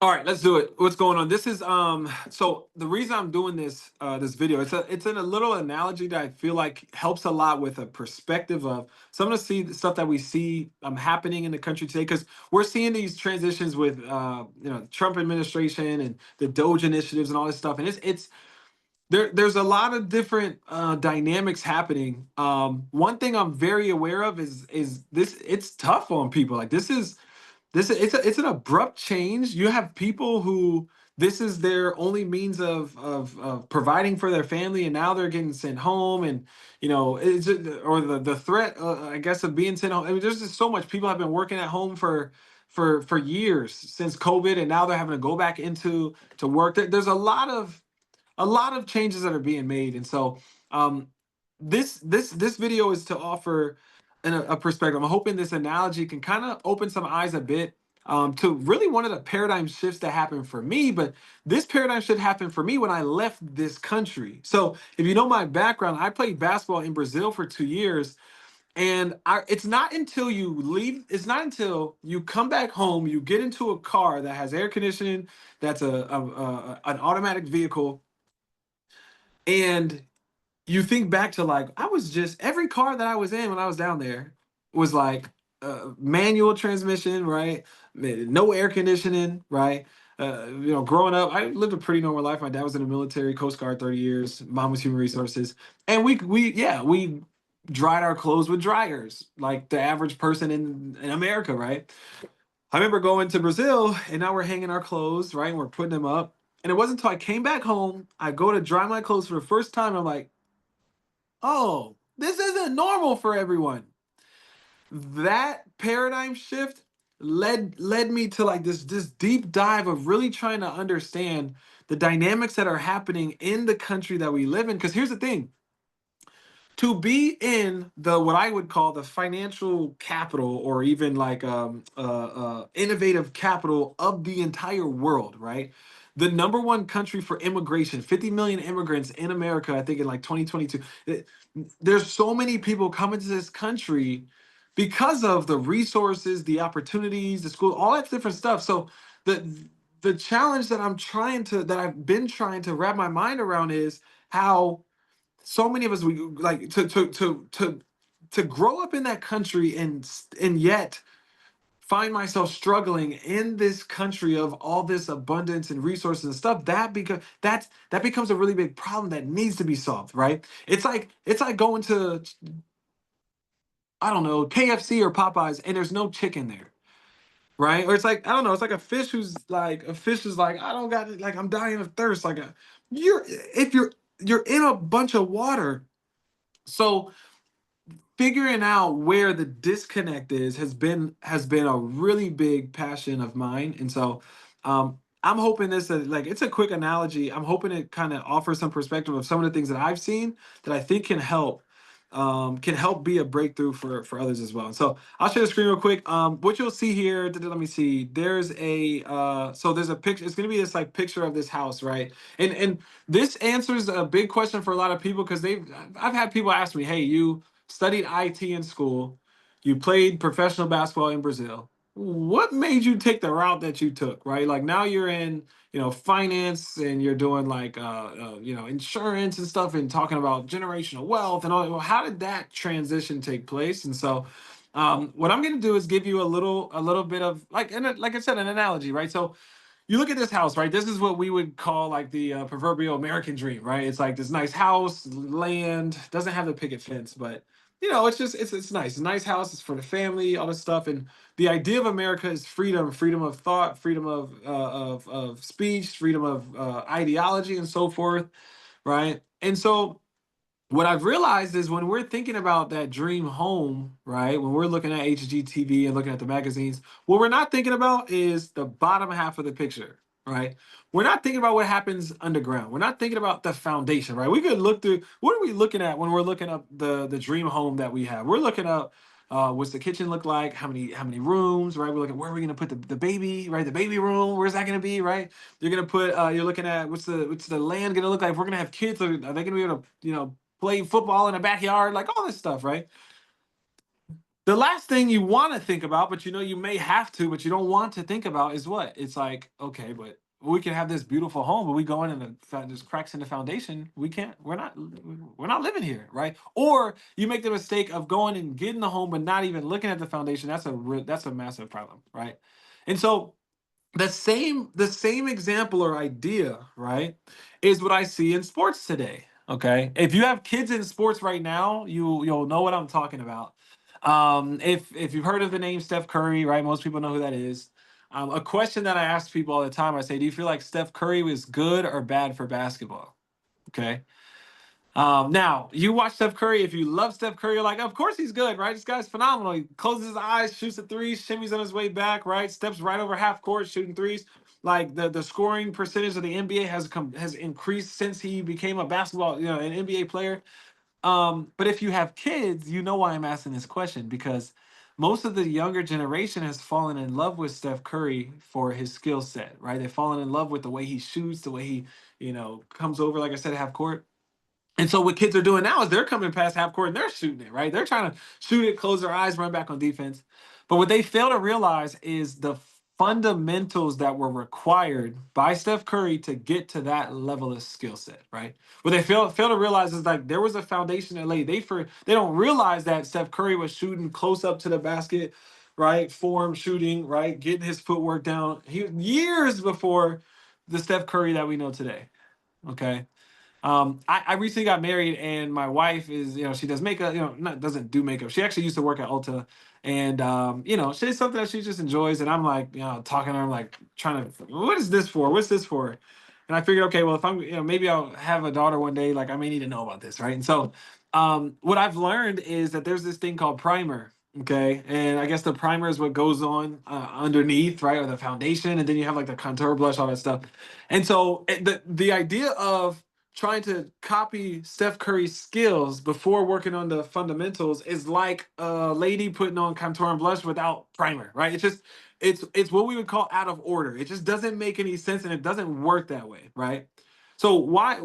All right, let's do it. What's going on? This is so the reason I'm doing this video, it's in a little analogy that I feel like helps a lot with a perspective of some of the stuff that we see happening in the country today, because we're seeing these transitions with Trump administration and the DOGE initiatives and all this stuff. And it's there's a lot of different dynamics happening. One thing I'm very aware of is this it's tough on people. Like it's an abrupt change. You have people who this is their only means of providing for their family, and now they're getting sent home, and or the threat, I guess, of being sent home. I mean, there's just so much. People have been working at home for years since COVID, and now they're having to go back into to work. There's a lot of changes that are being made, and so um, this video is to offer a perspective. I'm hoping this analogy can kind of open some eyes a bit to really one of the paradigm shifts that happened for me. But this paradigm shift happened for me when I left this country. So if you know my background, I played basketball in Brazil for 2 years. And it's not until you leave, it's not until you come back home, you get into a car that has air conditioning, that's an automatic vehicle, and you think back to, like, I was just every car that I was in when I was down there was like manual transmission, right? No air conditioning, right? Growing up, I lived a pretty normal life. My dad was in the military, Coast Guard, 30 years. Mom was human resources, and we dried our clothes with dryers, like the average person in America, right? I remember going to Brazil, and now we're hanging our clothes, right? And we're putting them up. And it wasn't until I came back home, I go to dry my clothes for the first time. I'm like, oh, this isn't normal for everyone. That paradigm shift led me to like this deep dive of really trying to understand the dynamics that are happening in the country that we live in. Because here's the thing: to be in the what I would call the financial capital, or even like innovative capital of the entire world, right? The number one country for immigration, 50 million immigrants in America, I think in like 2022. There's so many people coming to this country because of the resources, the opportunities, the school, all that different stuff. So the the challenge that I've been trying to wrap my mind around is how so many of us, we like to grow up in that country, and yet find myself struggling in this country of all this abundance and resources and stuff. That becomes a really big problem that needs to be solved, right? It's like going to, I don't know, KFC or Popeyes, and there's no chicken there, right? Or it's like, I don't know, it's like a fish is like, I don't got it, like I'm dying of thirst, like you're if you're in a bunch of water. So figuring out where the disconnect is has been a really big passion of mine. And so I'm hoping like, it's a quick analogy. I'm hoping it kind of offers some perspective of some of the things that I've seen that I think can help be a breakthrough for others as well. And so I'll share the screen real quick. What you'll see here, let me see. There's a picture. It's gonna be this like picture of this house, right? And this answers a big question for a lot of people, because I've had people ask me, hey, you studied IT in school, you played professional basketball in Brazil. What made you take the route that you took, right? Like, now you're in, finance, and you're doing like insurance and stuff, and talking about generational wealth and all. Well, how did that transition take place? And so what I'm going to do is give you a little bit of, like, like I said, an analogy, right? So you look at this house, right? This is what we would call like the proverbial American dream, right? It's like this nice house, land, doesn't have the picket fence, but it's just it's nice. It's a nice house. It's for the family, all this stuff. And the idea of America is freedom, freedom of thought, freedom of speech, freedom of ideology, and so forth, right? And so what I've realized is, when we're thinking about that dream home, right? When we're looking at HGTV and looking at the magazines, what we're not thinking about is the bottom half of the picture, right? We're not thinking about what happens underground. We're not thinking about the foundation, right? We could look through, what are we looking at when we're looking up the dream home that we have? We're looking up, what's the kitchen look like? How many rooms, right? We're looking, where are we going to put the baby, right? The baby room, where's that going to be, right? You're looking at, what's the land going to look like? If we're going to have kids, are they going to be able to, play football in a backyard, like all this stuff, right? The last thing you want to think about, but you know you may have to, but you don't want to think about is what? It's like, okay, but we can have this beautiful home, but we go in and there's cracks in the foundation. We can't. We're not living here, right? Or you make the mistake of going and getting the home, but not even looking at the foundation. That's a massive problem, right? And so the same example or idea, right, is what I see in sports today. Okay, if you have kids in sports right now, you'll know what I'm talking about. If you've heard of the name Steph Curry, right, most people know who that is. A question that I ask people all the time, I say, do you feel like Steph Curry was good or bad for basketball? Okay. Now you watch Steph Curry. If you love Steph Curry, you're like, of course he's good, right? This guy's phenomenal. He closes his eyes, shoots a three, shimmies on his way back, right? Steps right over half court, shooting threes. Like the scoring percentage of the NBA has increased since he became a basketball, an NBA player. But if you have kids, you know why I'm asking this question, because most of the younger generation has fallen in love with Steph Curry for his skill set, right? They've fallen in love with the way he shoots, the way he, comes over, like I said, half court. And so what kids are doing now is they're coming past half court and they're shooting it, right? They're trying to shoot it, close their eyes, run back on defense. But what they fail to realize is the fundamentals that were required by Steph Curry to get to that level of skill set, right? What they fail to realize is like there was a foundation that laid. They don't realize that Steph Curry was shooting close up to the basket, right? Form shooting, right? Getting his footwork down. He years before the Steph Curry that we know today. Okay. I recently got married, and my wife is, she does makeup, not doesn't do makeup. She actually used to work at Ulta, and she's something that she just enjoys. And I'm like, talking to her, I'm like trying to, what is this for? What's this for? And I figured, okay, well, if I'm, maybe I'll have a daughter one day, like I may need to know about this, right? And so, what I've learned is that there's this thing called primer. Okay, and I guess the primer is what goes on underneath, right, or the foundation, and then you have like the contour blush, all that stuff. And so the idea of trying to copy Steph Curry's skills before working on the fundamentals is like a lady putting on contour and blush without primer, right? It's what we would call out of order. It just doesn't make any sense, and it doesn't work that way, right? So why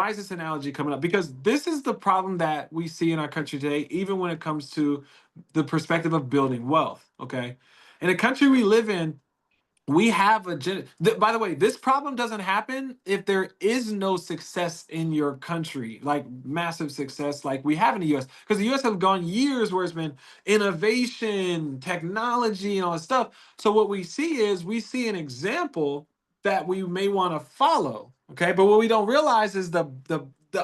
is this analogy coming up? Because this is the problem that we see in our country today, even when it comes to the perspective of building wealth. Okay, in the country we live in, we have by the way, this problem doesn't happen if there is no success in your country, like massive success like we have in the US, because the US have gone years where it's been innovation, technology, and all that stuff. So what we see an example that we may want to follow. Okay, but what we don't realize is the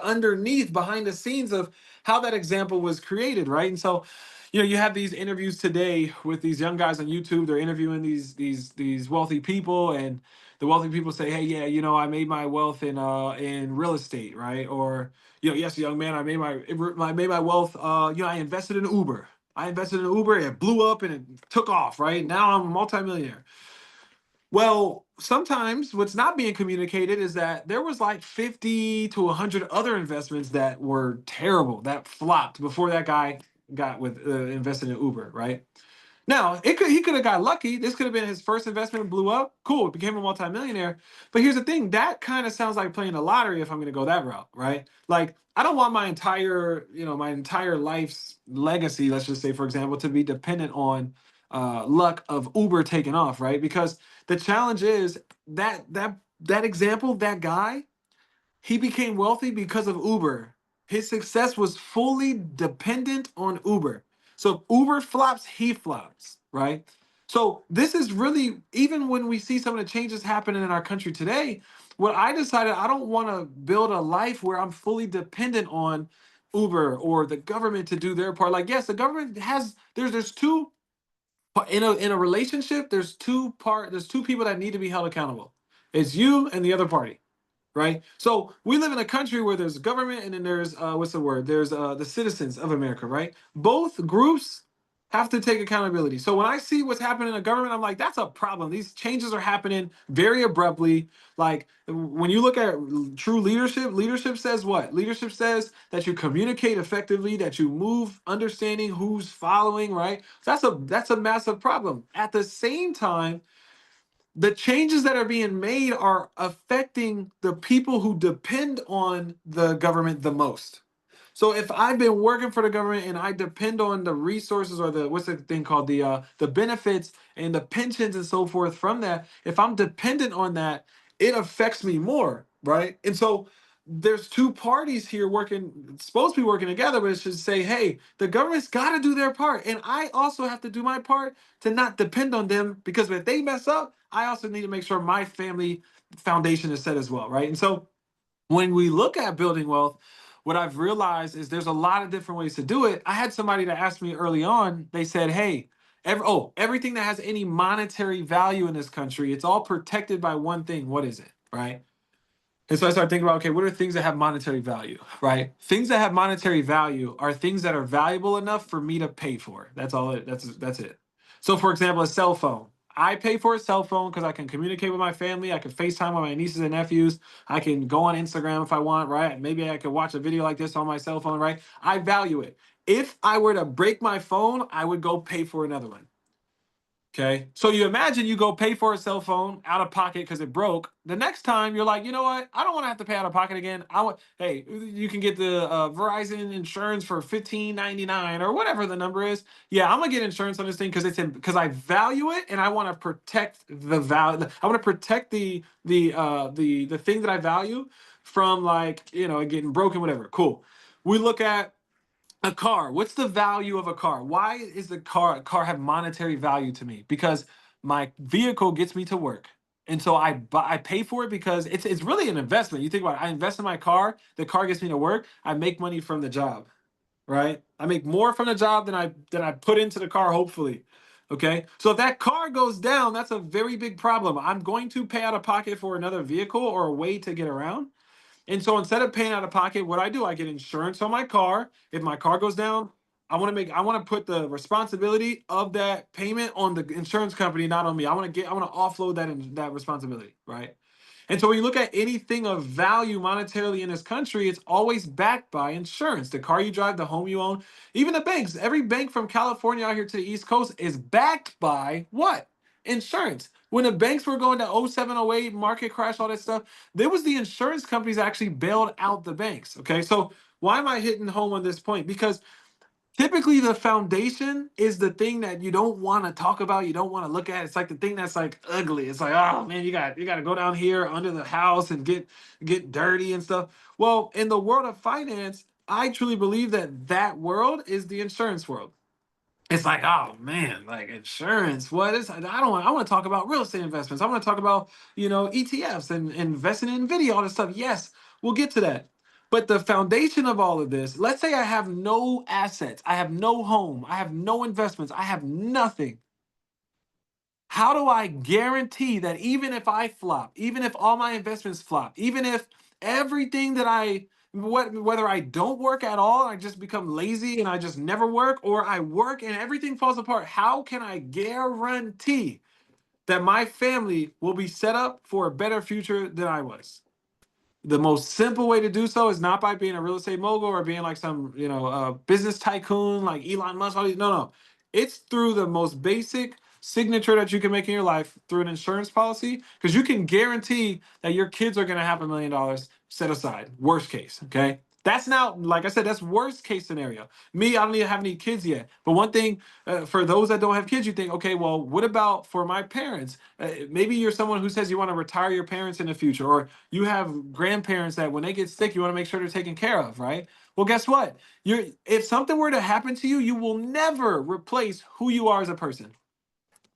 underneath, behind the scenes of how that example was created, right? And so you have these interviews today with these young guys on YouTube. They're interviewing these wealthy people, and the wealthy people say, "Hey, yeah, I made my wealth in real estate, right?" Or, "Yes, young man, I made my wealth. I invested in Uber. I invested in Uber. It blew up and it took off. Right now, I'm a multimillionaire." Well, sometimes what's not being communicated is that there was like 50 to 100 other investments that were terrible, that flopped before that guy got with invested in Uber, right? Now, he could have got lucky. This could have been his first investment, blew up. Cool, became a multimillionaire. But here's the thing, that kind of sounds like playing the lottery if I'm going to go that route, right? Like I don't want my entire life's legacy, let's just say for example, to be dependent on luck of Uber taking off, right? Because the challenge is that example, that guy, he became wealthy because of Uber. His success was fully dependent on Uber. So if Uber flops, he flops, right? So this is really, even when we see some of the changes happening in our country today, what I decided, I don't want to build a life where I'm fully dependent on Uber or the government to do their part. Like, yes, the government has, there's two in a relationship, there's two people that need to be held accountable. It's you and the other party, right? So we live in a country where there's government and then there's what's the word? There's the citizens of America, right? Both groups have to take accountability. So when I see what's happening in the government, I'm like, that's a problem. These changes are happening very abruptly. Like when you look at true leadership, leadership says what? Leadership says that you communicate effectively, that you move understanding who's following, right? So that's a massive problem. At the same time, the changes that are being made are affecting the people who depend on the government the most. So if I've been working for the government and I depend on the resources or the what's the thing called the benefits and the pensions and so forth from that, if I'm dependent on that, it affects me more, right? And so there's two parties here working, supposed to be working together, but it should say, hey, the government's got to do their part, and I also have to do my part to not depend on them, because if they mess up, I also need to make sure my family foundation is set as well, right? And so when we look at building wealth, what I've realized is there's a lot of different ways to do it. I had somebody that asked me early on, they said, hey, everything that has any monetary value in this country, it's all protected by one thing. What is it? Right. And so I started thinking about, okay, what are things that have monetary value, right? Things that have monetary value are things that are valuable enough for me to pay for. That's it. So for example, a cell phone. I pay for a cell phone because I can communicate with my family. I can FaceTime with my nieces and nephews. I can go on Instagram if I want, right? Maybe I could watch a video like this on my cell phone, right? I value it. If I were to break my phone, I would go pay for another one. Okay. So you imagine you go pay for a cell phone out of pocket because it broke. The next time you're like, you know what? I don't want to have to pay out of pocket again. Hey, you can get the Verizon insurance for 15.99 or whatever the number is. Yeah, I'm gonna get insurance on this thing because because I value it and I want to protect the value. I want to protect the thing that I value from, like, getting broken, whatever. Cool. We look at a car. What's the value of a car? Why is a car have monetary value to me? Because my vehicle gets me to work. And so I pay for it because it's really an investment. You think about it, I invest in my car, the car gets me to work, I make money from the job, right? I make more from the job than I put into the car, hopefully. Okay? So if that car goes down, that's a very big problem. I'm going to pay out of pocket for another vehicle or a way to get around. And so instead of paying out of pocket, what I do, I get insurance on my car. If my car goes down, I want to put the responsibility of that payment on the insurance company, not on me. I want to offload that responsibility, right? And so when you look at anything of value monetarily in this country, it's always backed by insurance. The car you drive, the home you own, even the banks. Every bank from California out here to the East Coast is backed by what? Insurance. When the banks were going to 07, 08, market crash, all that stuff, there was the insurance companies that actually bailed out the banks. Okay. So why am I hitting home on this point? Because typically the foundation is the thing that you don't want to talk about, you don't want to look at. It's like the thing that's like ugly. It's like, oh man, you got to go down here under the house and get dirty and stuff. Well, in the world of finance, I truly believe that world is the insurance world. It's like, oh man, like insurance. What is? I want to talk about real estate investments. I want to talk about, ETFs and investing in video, all this stuff. Yes, we'll get to that. But the foundation of all of this, let's say I have no assets, I have no home, I have no investments, I have nothing. How do I guarantee that even if I flop, even if all my investments flop, even if everything that whether I don't work at all, I just become lazy and I just never work, or I work and everything falls apart, how can I guarantee that my family will be set up for a better future than I was? The most simple way to do so is not by being a real estate mogul or being like some, business tycoon like Elon Musk. No, no. It's through the most basic signature that you can make in your life through an insurance policy, because you can guarantee that your kids are going to have $1 million set aside. Worst case. Okay. That's now, like I said, that's worst case scenario. Me, I don't even have any kids yet. But one thing, for those that don't have kids, you think, okay, well, what about for my parents? Maybe you're someone who says you want to retire your parents in the future, or you have grandparents that when they get sick, you want to make sure they're taken care of, right? Well, guess what? If something were to happen to you, you will never replace who you are as a person.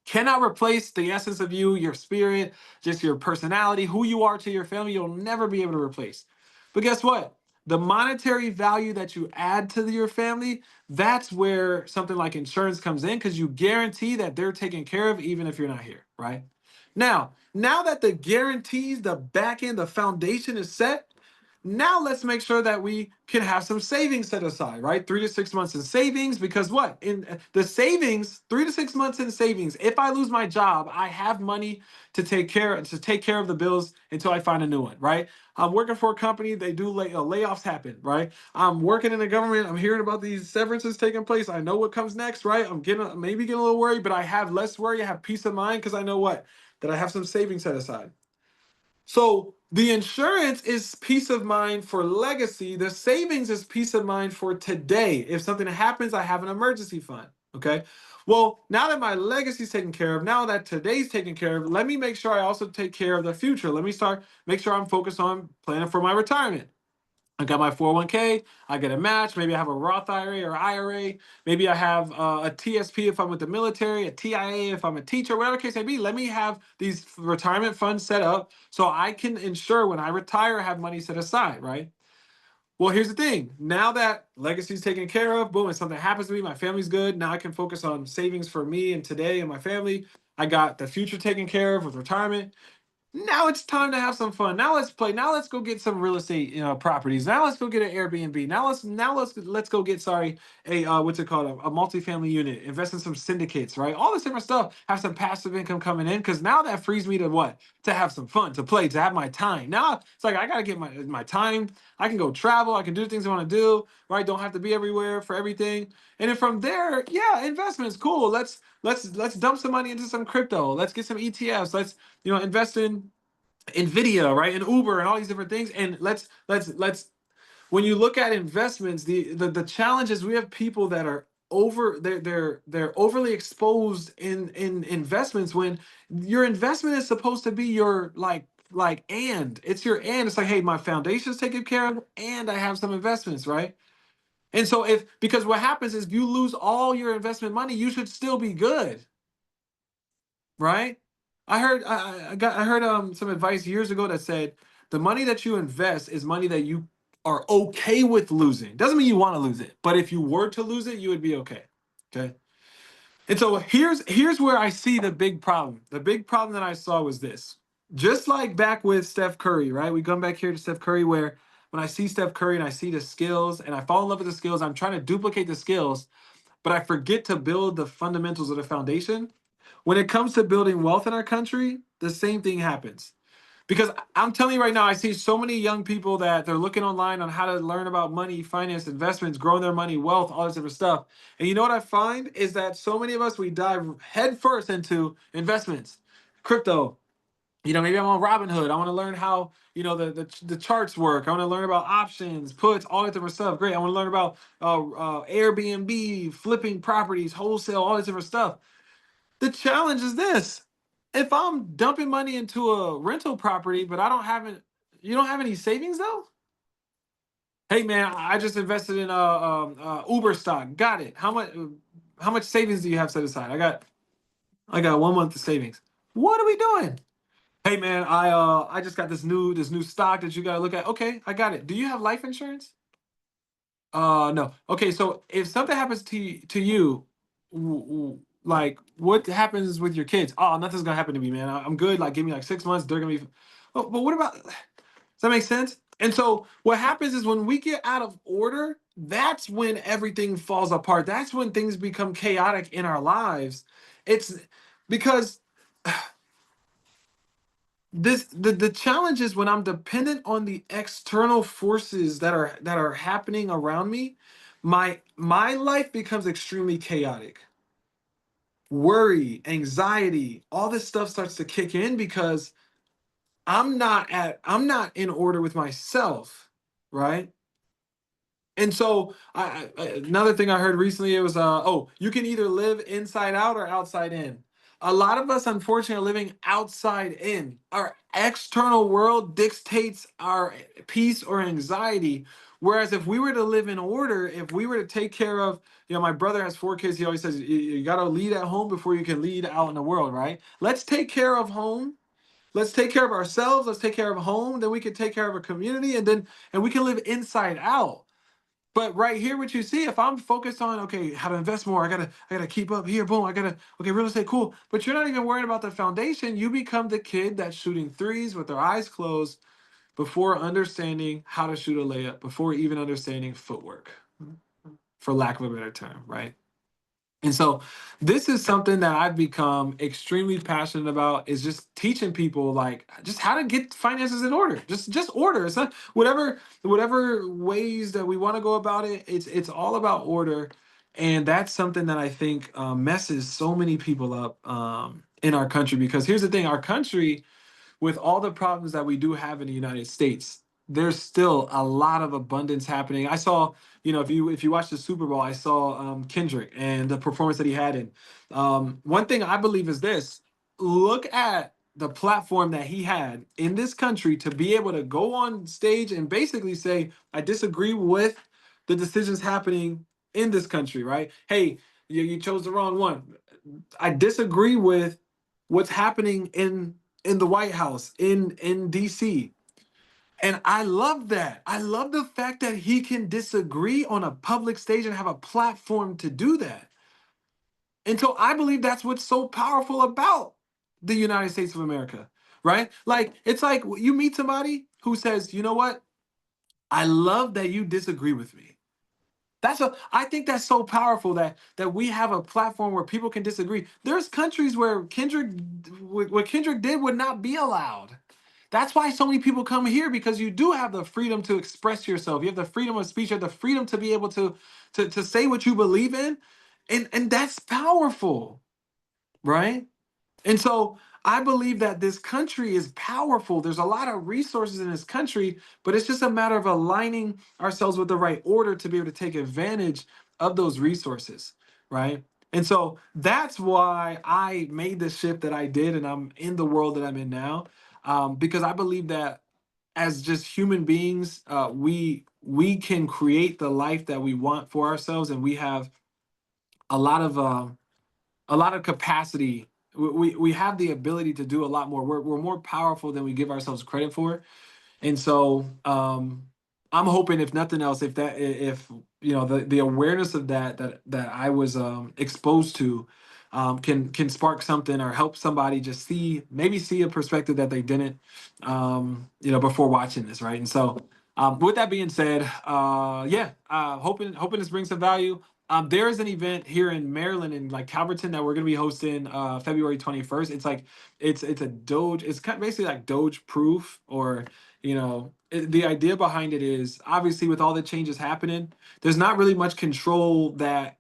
Cannot replace the essence of you, your spirit, just your personality, who you are to your family. You'll never be able to replace. But guess what? The monetary value that you add to your family, that's where something like insurance comes in, because you guarantee that they're taken care of even if you're not here, right? Now that the guarantees, the back end, the foundation is set, now let's make sure that we can have some savings set aside, right? 3 to 6 months in savings, because what? In the savings, 3 to 6 months in savings. If I lose my job, I have money to take care of the bills until I find a new one, right? I'm working for a company, they do layoffs happen, right? I'm working in the government, I'm hearing about these severances taking place. I know what comes next, right? I'm maybe getting a little worried, but I have less worry, I have peace of mind because I know what? That I have some savings set aside. So the insurance is peace of mind for legacy. The savings is peace of mind for today. If something happens, I have an emergency fund. Okay. Well, now that my legacy is taken care of, now that today's taken care of, let me make sure I also take care of the future. Let me make sure I'm focused on planning for my retirement. I got my 401k, I get a match. Maybe I have a Roth IRA or IRA. Maybe I have a TSP if I'm with the military, a TIA if I'm a teacher, whatever the case may be. Let me have these retirement funds set up so I can ensure when I retire, I have money set aside, right? Well, here's the thing. Now that legacy is taken care of, boom, if something happens to me, my family's good. Now I can focus on savings for me and today and my family. I got the future taken care of with retirement. Now it's time to have some fun. Now let's play. Now let's go get some real estate, properties. Now let's go get an Airbnb. Now let's go get, sorry, a what's it called, a multifamily unit. Invest in some syndicates, right? All this different stuff. Have some passive income coming in because now that frees me to what? To have some fun, to play, to have my time. Now it's like I gotta get my time. I can go travel. I can do things I want to do. Right? Don't have to be everywhere for everything. And then from there, yeah, investments, cool. Let's dump some money into some crypto. Let's get some ETFs. Let's invest in Nvidia, right, and Uber, and all these different things. And let's when you look at investments, the challenge is we have people that are they're overly exposed in investments when your investment is supposed to be your and it's your and it's like, hey, my foundation's taken care of and I have some investments, right? And so if because what happens is you lose all your investment money, you should still be good, right? I heard some advice years ago that said the money that you invest is money that you are okay with losing. Doesn't mean you want to lose it, but if you were to lose it, you would be okay. Okay. And so here's where I see the big problem. The big problem that I saw was this. Just like back with Steph Curry, right? We come back here to Steph Curry where when I see Steph Curry and I see the skills and I fall in love with the skills, I'm trying to duplicate the skills, but I forget to build the fundamentals of the foundation. When it comes to building wealth in our country, the same thing happens. Because I'm telling you right now, I see so many young people that they're looking online on how to learn about money, finance, investments, growing their money, wealth, all this different stuff. And you know what I find is that so many of us, we dive headfirst into investments, crypto. Maybe I'm on Robinhood. I want to learn how, the charts work. I want to learn about options, puts, all that different stuff. Great. I want to learn about Airbnb, flipping properties, wholesale, all this different stuff. The challenge is this. If I'm dumping money into a rental property, but you don't have any savings though? Hey man, I just invested in Uber stock. Got it. How much savings do you have set aside? I got 1 month of savings. What are we doing? Hey man, I just got this new stock that you gotta look at. Okay, I got it. Do you have life insurance? No. Okay, so if something happens to you, like what happens with your kids? Oh, nothing's gonna happen to me, man. I'm good. Like, give me like 6 months. They're gonna be. Oh, but what about? Does that make sense? And so what happens is when we get out of order, that's when everything falls apart. That's when things become chaotic in our lives. It's because the challenge is when I'm dependent on the external forces that are happening around me, my life becomes extremely chaotic. Worry, anxiety, all this stuff starts to kick in because I'm not in order with myself, right? And so another thing I heard recently, it was oh, you can either live inside out or outside in. A lot of us unfortunately are living outside in. Our external world dictates our peace or anxiety. Whereas if we were to live in order, if we were to take care of, my brother has 4 kids. He always says you got to lead at home before you can lead out in the world, right? Let's take care of home. Let's take care of ourselves. Let's take care of home. Then we can take care of a community, and we can live inside out. But right here, what you see, if I'm focused on, okay, how to invest more, I gotta keep up here, boom, okay, real estate, cool. But you're not even worrying about the foundation. You become the kid that's shooting threes with their eyes closed before understanding how to shoot a layup, before even understanding footwork, for lack of a better term, right? And so this is something that I've become extremely passionate about is just teaching people like just how to get finances in order. Just order. It's not whatever ways that we want to go about it. It's all about order. And that's something that I think messes so many people up in our country because here's the thing, our country with all the problems that we do have in the United States, there's still a lot of abundance happening. I saw, if you watch the Super Bowl, I saw Kendrick and the performance that he had in. One thing I believe is this: look at the platform that he had in this country to be able to go on stage and basically say, I disagree with the decisions happening in this country, right? Hey, you chose the wrong one. I disagree with what's happening in the White House in DC. And I love that. I love the fact that he can disagree on a public stage and have a platform to do that. And so I believe that's what's so powerful about the United States of America, right? Like, it's like you meet somebody who says, you know what? I love that you disagree with me. I think that's so powerful that we have a platform where people can disagree. There's countries where Kendrick what Kendrick did would not be allowed. That's why so many people come here, because you do have the freedom to express yourself. You have the freedom of speech, you have the freedom to be able to say what you believe in. And that's powerful, right? And so I believe that this country is powerful. There's a lot of resources in this country, but it's just a matter of aligning ourselves with the right order to be able to take advantage of those resources, right? And so that's why I made the shift that I did, and I'm in the world that I'm in now, because I believe that as just human beings, we can create the life that we want for ourselves, and we have a lot of a lot of capacity. We have the ability to do a lot more. We're more powerful than we give ourselves credit for. And so I'm hoping, if nothing else, if the awareness of that I was exposed to can spark something or help somebody just see a perspective that they didn't before watching this, right? And so with that being said, yeah, hoping this brings some value. There is an event here in Maryland, in like Calverton, that we're going to be hosting February 21st. It's like it's a Doge. It's kind of basically like Doge proof, or the idea behind it is, obviously, with all the changes happening, there's not really much control. That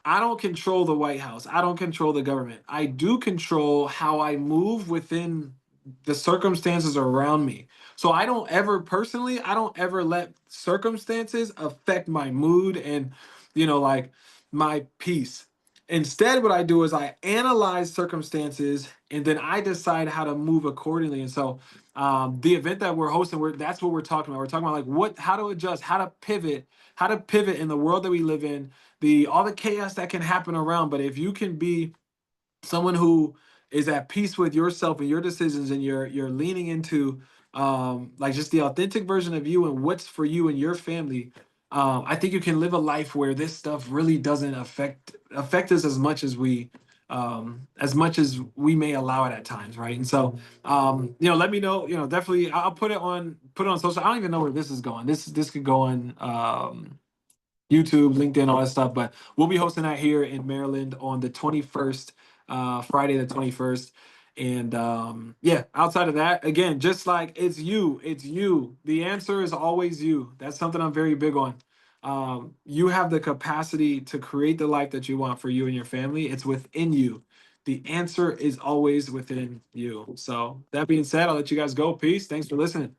I don't control the White House. I don't control the government. I do control how I move within the circumstances around me. So I don't ever let circumstances affect my mood and, like, my peace. Instead, what I do is I analyze circumstances and then I decide how to move accordingly. And so, the event that we're hosting, that's what we're talking about. We're talking about, like, how to adjust, how to pivot in the world that we live in, the all the chaos that can happen around. But if you can be someone who is at peace with yourself and your decisions, and you're leaning into like just the authentic version of you and what's for you and your family, I think you can live a life where this stuff really doesn't affect us as much as we may allow it at times, right? And so let me know. Definitely, I'll put it on social. I don't even know where this is going. This could go on YouTube, LinkedIn, all that stuff. But we'll be hosting that here in Maryland on the 21st, Friday the 21st. And yeah, outside of that, again, just like it's you. The answer is always you. That's something I'm very big on. You have the capacity to create the life that you want for you and your family. It's within you. The answer is always within you. So that being said, I'll let you guys go. Peace. Thanks for listening.